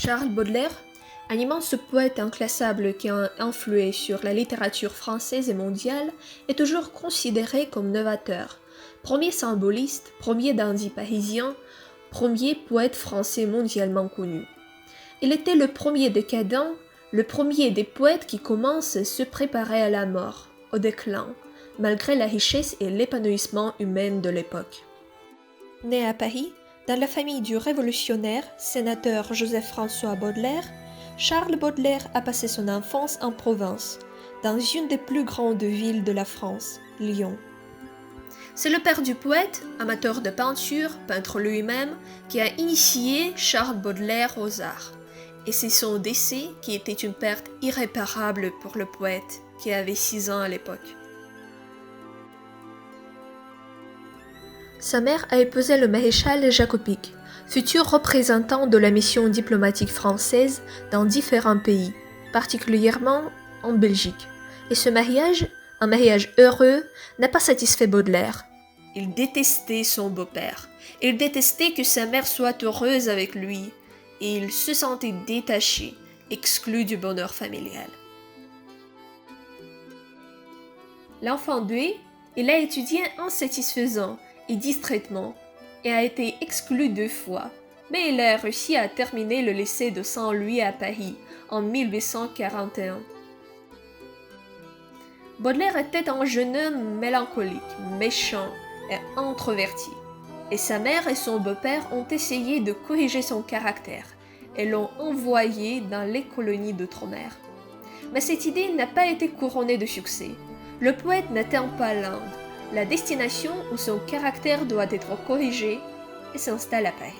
Charles Baudelaire, un immense poète inclassable qui a influé sur la littérature française et mondiale, est toujours considéré comme novateur, premier symboliste, premier dandy parisien, premier poète français mondialement connu. Il était le premier décadent, le premier des poètes qui commencent à se préparer à la mort, au déclin, malgré la richesse et l'épanouissement humain de l'époque. Né à Paris, dans la famille du révolutionnaire, sénateur Joseph-François Baudelaire, Charles Baudelaire a passé son enfance en province, dans une des plus grandes villes de la France, Lyon. C'est le père du poète, amateur de peinture, peintre lui-même, qui a initié Charles Baudelaire aux arts. Et c'est son décès qui était une perte irréparable pour le poète, qui avait 6 ans à l'époque. Sa mère a épousé le maréchal Jacopic, futur représentant de la mission diplomatique française dans différents pays, particulièrement en Belgique. Et ce mariage, un mariage heureux, n'a pas satisfait Baudelaire. Il détestait son beau-père. Il détestait que sa mère soit heureuse avec lui. Et il se sentait détaché, exclu du bonheur familial. L'enfant doué, il a étudié insatisfaisant et distraitement, et a été exclu 2 fois, mais il a réussi à terminer le lycée de Saint-Louis à Paris en 1841. Baudelaire était un jeune homme mélancolique, méchant et introverti, et sa mère et son beau-père ont essayé de corriger son caractère et l'ont envoyé dans les colonies d'outre-mer. Mais cette idée n'a pas été couronnée de succès. Le poète n'atteint pas l'Inde, la destination où son caractère doit être corrigé, et s'installe à Paris.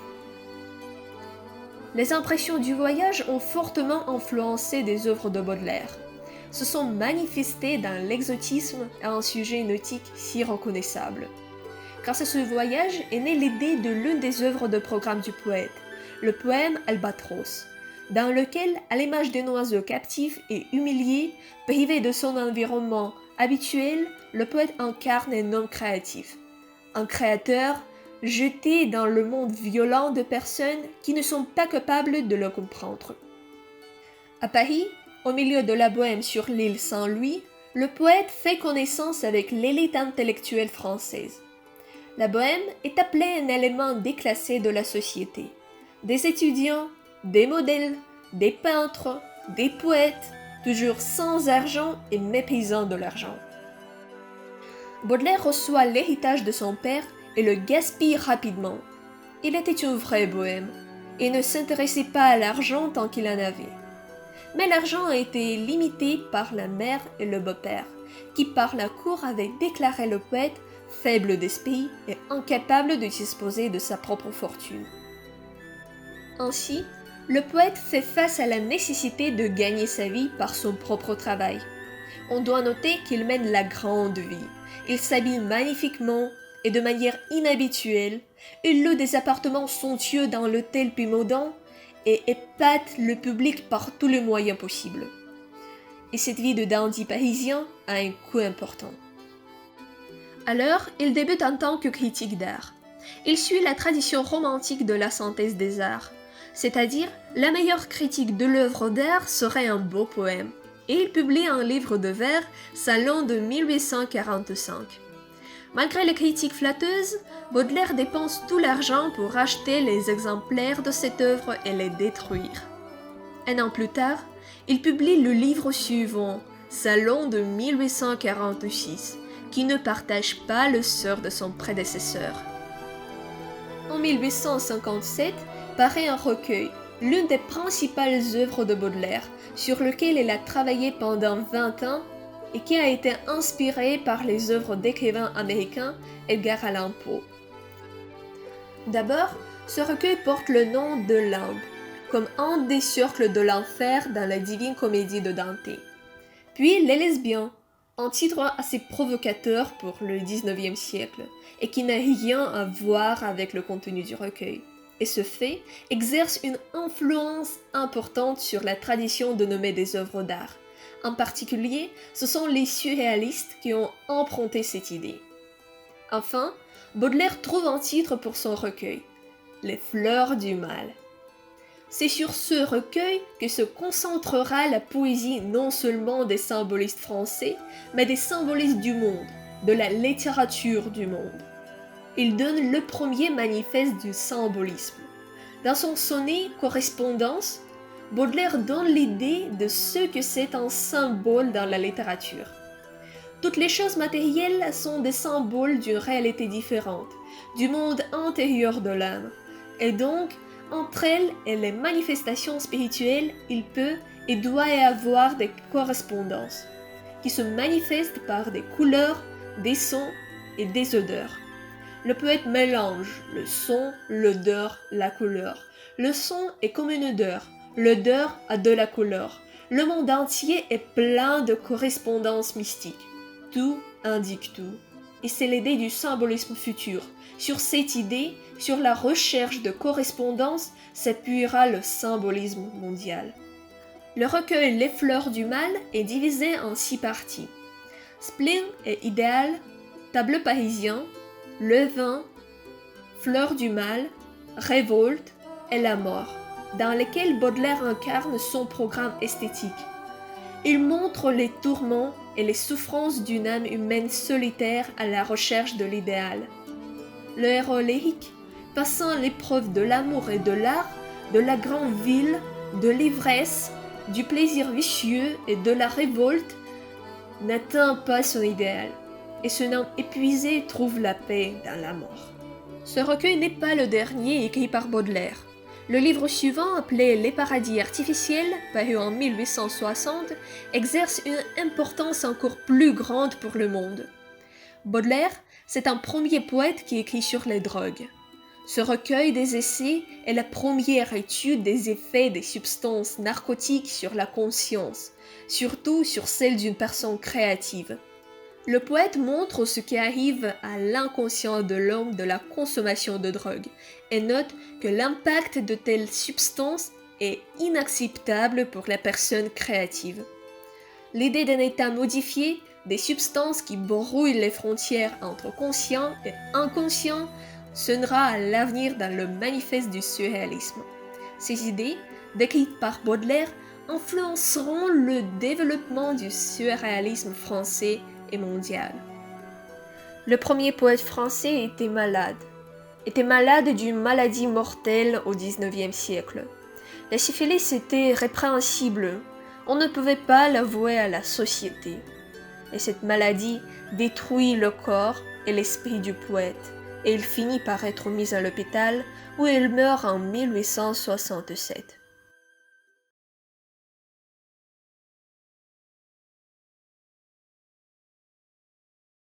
Les impressions du voyage ont fortement influencé des œuvres de Baudelaire, se sont manifestées dans l'exotisme et un sujet nautique si reconnaissable. Grâce à ce voyage est née l'idée de l'une des œuvres de programme du poète, le poème Albatros, dans lequel, à l'image d'un oiseau captif et humilié, privé de son environnement habituel, le poète incarne un homme créatif, un créateur jeté dans le monde violent de personnes qui ne sont pas capables de le comprendre. À Paris, au milieu de la bohème sur l'île Saint-Louis, le poète fait connaissance avec l'élite intellectuelle française. La bohème est appelée un élément déclassé de la société. Des étudiants, des modèles, des peintres, des poètes, toujours sans argent et méprisant de l'argent. Baudelaire reçoit l'héritage de son père et le gaspille rapidement. Il était une vraie bohème et ne s'intéressait pas à l'argent tant qu'il en avait. Mais l'argent a été limité par la mère et le beau-père, qui par la cour avaient déclaré le poète faible d'esprit et incapable de disposer de sa propre fortune. Ainsi, le poète fait face à la nécessité de gagner sa vie par son propre travail. On doit noter qu'il mène la grande vie. Il s'habille magnifiquement et de manière inhabituelle. Il loue des appartements somptueux dans l'hôtel Pimodan et épate le public par tous les moyens possibles. Et cette vie de dandy parisien a un coût important. Alors, il débute en tant que critique d'art. Il suit la tradition romantique de la synthèse des arts, c'est-à-dire la meilleure critique de l'œuvre d'art serait un beau poème, et il publie un livre de vers Salon de 1845. Malgré les critiques flatteuses, Baudelaire dépense tout l'argent pour acheter les exemplaires de cette œuvre et les détruire. 1 an plus tard, il publie le livre suivant, Salon de 1846, qui ne partage pas le sort de son prédécesseur. En 1857, paraît un recueil, l'une des principales œuvres de Baudelaire, sur lequel il a travaillé pendant 20 ans et qui a été inspiré par les œuvres d'écrivain américain Edgar Allan Poe. D'abord, ce recueil porte le nom de l'Inde, comme un des cercles de l'enfer dans la Divine Comédie de Dante. Puis Les Lesbiens, un titre assez provocateur pour le XIXe siècle et qui n'a rien à voir avec le contenu du recueil. Et ce fait exerce une influence importante sur la tradition de nommer des œuvres d'art. En particulier, ce sont les surréalistes qui ont emprunté cette idée. Enfin, Baudelaire trouve un titre pour son recueil, Les Fleurs du Mal. C'est sur ce recueil que se concentrera la poésie non seulement des symbolistes français, mais des symbolistes du monde, de la littérature du monde. Il donne le premier manifeste du symbolisme. Dans son sonnet Correspondance, Baudelaire donne l'idée de ce que c'est un symbole dans la littérature. Toutes les choses matérielles sont des symboles d'une réalité différente, du monde intérieur de l'âme, et donc, entre elles et les manifestations spirituelles, il peut et doit y avoir des correspondances, qui se manifestent par des couleurs, des sons et des odeurs. Le poète mélange le son, l'odeur, la couleur. Le son est comme une odeur, l'odeur a de la couleur. Le monde entier est plein de correspondances mystiques. Tout indique tout. Et c'est l'idée du symbolisme futur. Sur cette idée, sur la recherche de correspondance, s'appuiera le symbolisme mondial. Le recueil Les Fleurs du Mal est divisé en 6 parties. Spleen et Idéal, Tableau parisien, Le Vin, Fleurs du Mal, Révolte et La Mort, dans lesquels Baudelaire incarne son programme esthétique. Il montre les tourments et les souffrances d'une âme humaine solitaire à la recherche de l'idéal. Le héros lyrique, passant l'épreuve de l'amour et de l'art, de la grande ville, de l'ivresse, du plaisir vicieux et de la révolte, n'atteint pas son idéal, et ce homme épuisé trouve la paix dans la mort. Ce recueil n'est pas le dernier écrit par Baudelaire. Le livre suivant, appelé Les paradis artificiels, paru en 1860, exerce une importance encore plus grande pour le monde. Baudelaire, c'est un premier poète qui écrit sur les drogues. Ce recueil des essais est la première étude des effets des substances narcotiques sur la conscience, surtout sur celle d'une personne créative. Le poète montre ce qui arrive à l'inconscient de l'homme de la consommation de drogue et note que l'impact de telles substances est inacceptable pour la personne créative. L'idée d'un état modifié, des substances qui brouillent les frontières entre conscient et inconscient, sonnera à l'avenir dans le manifeste du surréalisme. Ces idées, décrites par Baudelaire, influenceront le développement du surréalisme français et mondial. Le premier poète français était malade d'une maladie mortelle au XIXe siècle. La syphilis était répréhensible, on ne pouvait pas l'avouer à la société. Et cette maladie détruit le corps et l'esprit du poète, et il finit par être mis à l'hôpital où il meurt en 1867.